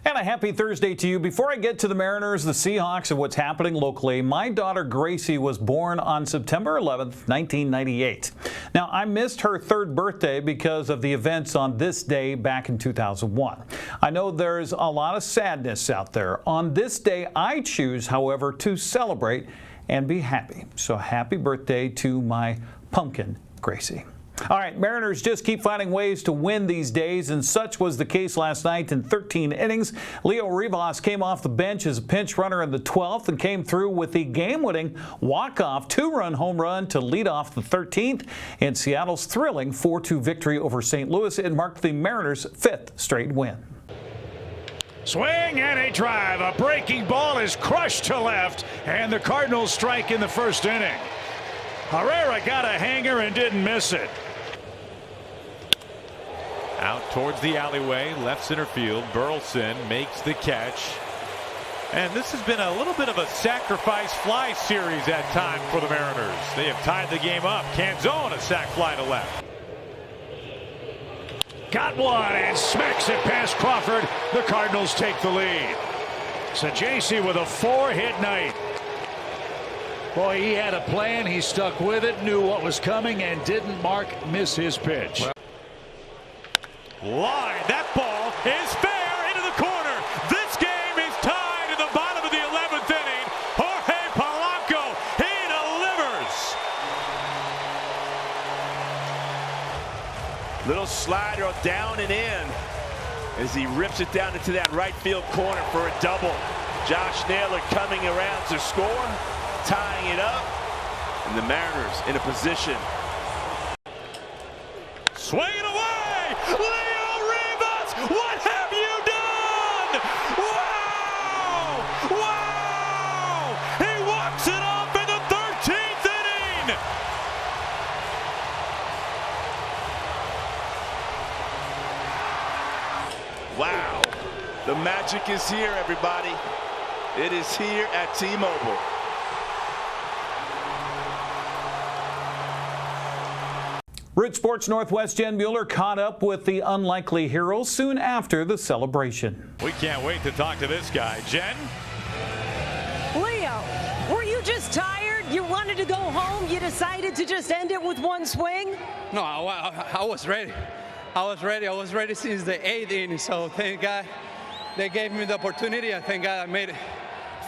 And a happy Thursday to you. Before I get to the Mariners, the Seahawks, and what's happening locally, my daughter Gracie was born on September 11th, 1998. Now, I missed her third birthday because of the events on this day back in 2001. I know there's a lot of sadness out there. On this day, I choose, however, to celebrate and be happy. So happy birthday to my pumpkin, Gracie. All right, Mariners just keep finding ways to win these days, and such was the case last night. In 13 innings, Leo Rivas came off the bench as a pinch runner in the 12th and came through with the game-winning walk-off two-run home run to lead off the 13th. In Seattle's thrilling 4-2 victory over St. Louis, it marked the Mariners' fifth straight win. Swing and a drive. A breaking ball is crushed to left, and the Cardinals strike in the first inning. Herrera got a hanger and didn't miss it. Out towards the alleyway, left center field. Burleson makes the catch. And this has been a little bit of a sacrifice fly series at times for the Mariners. They have tied the game up. Canzone, a sac fly to left. Got one and smacks it past Crawford. The Cardinals take the lead. Sajasi with a 4-hit night. Boy, he had a plan. He stuck with it, knew what was coming, and didn't miss his pitch. Line. That ball is fair into the corner. This game is tied in the bottom of the 11th inning. Jorge Polanco, he delivers. Little slider down and in as he rips it down into that right field corner for a double. Josh Naylor coming around to score, tying it up, and the Mariners in a position. Swinging away, Leo Rivas, what have you done? Wow! Wow! He walks it off in the 13th inning. Wow, the magic is here, everybody. It is here at T-Mobile. Root Sports Northwest Jen Mueller caught up with the unlikely hero soon after the celebration. We can't wait to talk to this guy. Jen? Leo, were you just tired? You wanted to go home? You decided to just end it with one swing? No, I was ready. I was ready since the 8th inning, so thank God they gave me the opportunity, and thank God I made it.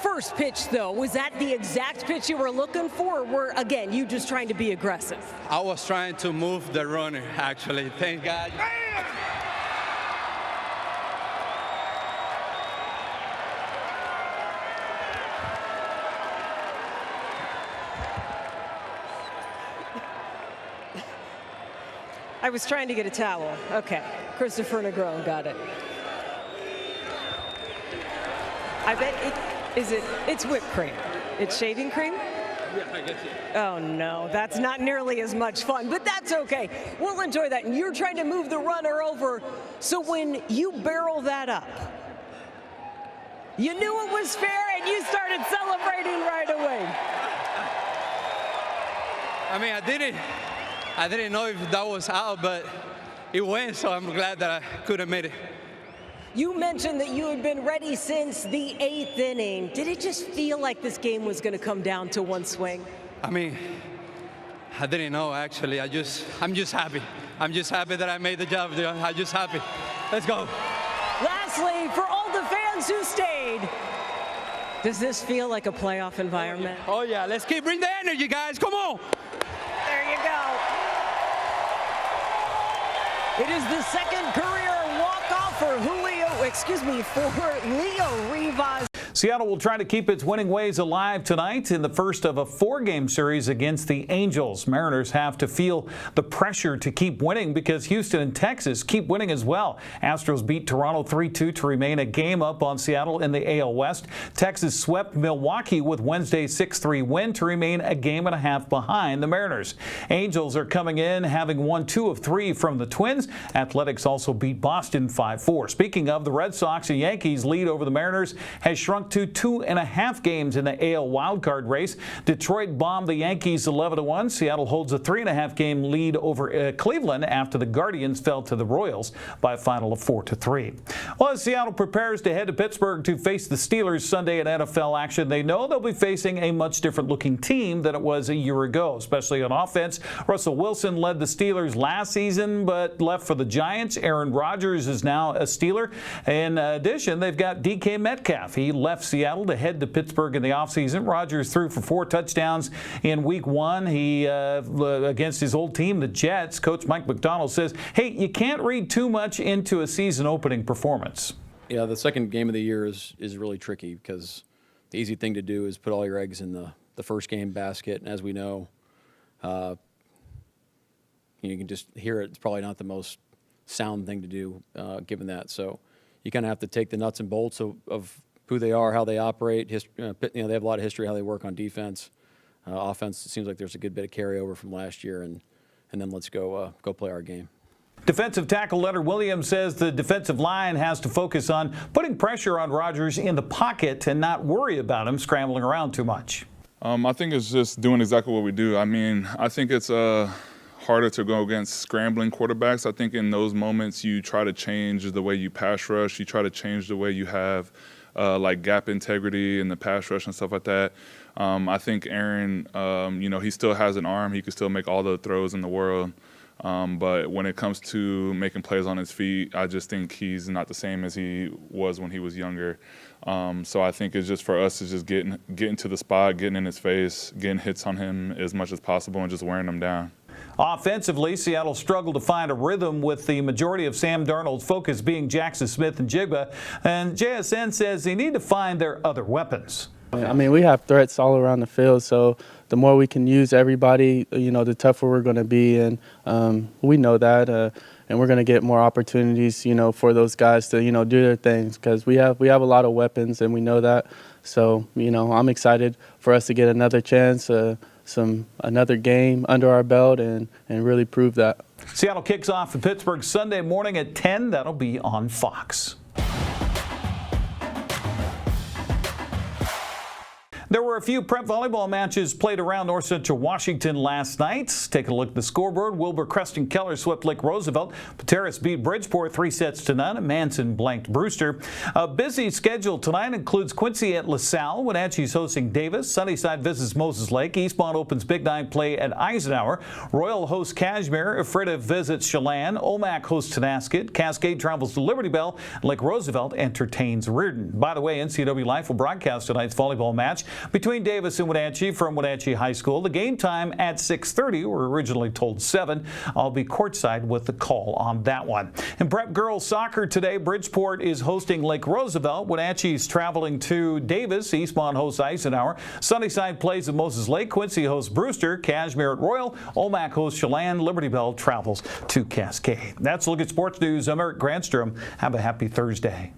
First pitch, though, was that the exact pitch you were looking for, or were, again, you just trying to be aggressive? I was trying to move the runner, actually. Thank God. I was trying to get a towel. Okay. Christopher Negron got it. I bet it's whipped cream. It's shaving cream? Yeah, I guess it. Oh, no, that's not nearly as much fun, but that's okay. We'll enjoy that. And you're trying to move the runner over, so when you barrel that up, you knew it was fair and you started celebrating right away. I mean, I didn't know if that was out, but it went, so I'm glad that I could have made it. You mentioned that you had been ready since the 8th inning. Did it just feel like this game was going to come down to one swing? I mean, I didn't know, actually. I'm just happy. I'm just happy that I made the job. I'm just happy. Let's go. Lastly, for all the fans who stayed, does this feel like a playoff environment? Oh, yeah. Let's bring the energy, guys. Come on. There you go. It is the second career walk-off for Leo Rivas. Seattle will try to keep its winning ways alive tonight in the first of a 4-game series against the Angels. Mariners have to feel the pressure to keep winning because Houston and Texas keep winning as well. Astros beat Toronto 3-2 to remain a game up on Seattle in the AL West. Texas swept Milwaukee with Wednesday's 6-3 win to remain a game and a half behind the Mariners. Angels are coming in having won 2 of 3 from the Twins. Athletics also beat Boston 5-4. Speaking of the Red Sox, and Yankees lead over the Mariners has shrunk out to 2.5 games in the AL wildcard race. Detroit bombed the Yankees 11-1. Seattle holds a 3.5 game lead over Cleveland after the Guardians fell to the Royals by a final of 4-3. Well, as Seattle prepares to head to Pittsburgh to face the Steelers Sunday in NFL action, they know they'll be facing a much different looking team than it was a year ago, especially on offense. Russell Wilson led the Steelers last season but left for the Giants. Aaron Rodgers is now a Steeler. In addition, they've got DK Metcalf. He left Seattle to head to Pittsburgh in the offseason. Rodgers threw for 4 touchdowns in week 1. He against his old team, the Jets. Coach Mike Macdonald says, hey, you can't read too much into a season opening performance. Yeah, the second game of the year is really tricky because the easy thing to do is put all your eggs in the first game basket. And as we know, you can just hear it. It's probably not the most sound thing to do given that. So you kind of have to take the nuts and bolts of who they are, how they operate. They have a lot of history, how they work on defense. Offense, it seems like there's a good bit of carryover from last year, and then let's go play our game. Defensive tackle Leonard Williams says the defensive line has to focus on putting pressure on Rodgers in the pocket and not worry about him scrambling around too much. I think it's just doing exactly what we do. I mean, I think it's harder to go against scrambling quarterbacks. I think in those moments you try to change the way you pass rush. You try to change the way you have like gap integrity in the pass rush and stuff like that. I think Aaron, he still has an arm. He can still make all the throws in the world. But when it comes to making plays on his feet, I just think he's not the same as he was when he was younger. So I think it's just for us to just getting to the spot, getting in his face, getting hits on him as much as possible, and just wearing him down. Offensively, Seattle struggled to find a rhythm with the majority of Sam Darnold's focus being Jaxon Smith-Njigba. And JSN says they need to find their other weapons. I mean, we have threats all around the field, so the more we can use everybody, the tougher we're going to be, and we know that, and we're going to get more opportunities, for those guys to, do their things, because we have a lot of weapons, and we know that. So, I'm excited for us to get another chance, another game under our belt, and really prove that. Seattle kicks off the Pittsburgh Sunday morning at 10. That'll be on Fox. There were a few prep volleyball matches played around North Central Washington last night. Take a look at the scoreboard. Wilbur Creston Keller swept Lake Roosevelt. Pateros beat Bridgeport 3-0. Manson blanked Brewster. A busy schedule tonight includes Quincy at LaSalle. Wenatchee's hosting Davis. Sunnyside visits Moses Lake. Eastmont opens Big Nine play at Eisenhower. Royal hosts Kashmir. Ephrata visits Chelan. Omak hosts Tonasket. Cascade travels to Liberty Bell. Lake Roosevelt entertains Reardon. By the way, NCWLIFE will broadcast tonight's volleyball match between Davis and Wenatchee from Wenatchee High School. The game time at 6:30. We were originally told 7. I'll be courtside with the call on that one. In prep girls soccer today, Bridgeport is hosting Lake Roosevelt. Wenatchee's traveling to Davis. Eastmont hosts Eisenhower. Sunnyside plays at Moses Lake. Quincy hosts Brewster. Kashmir at Royal. Omak hosts Chelan. Liberty Bell travels to Cascade. That's a look at sports news. I'm Eric Granstrom. Have a happy Thursday.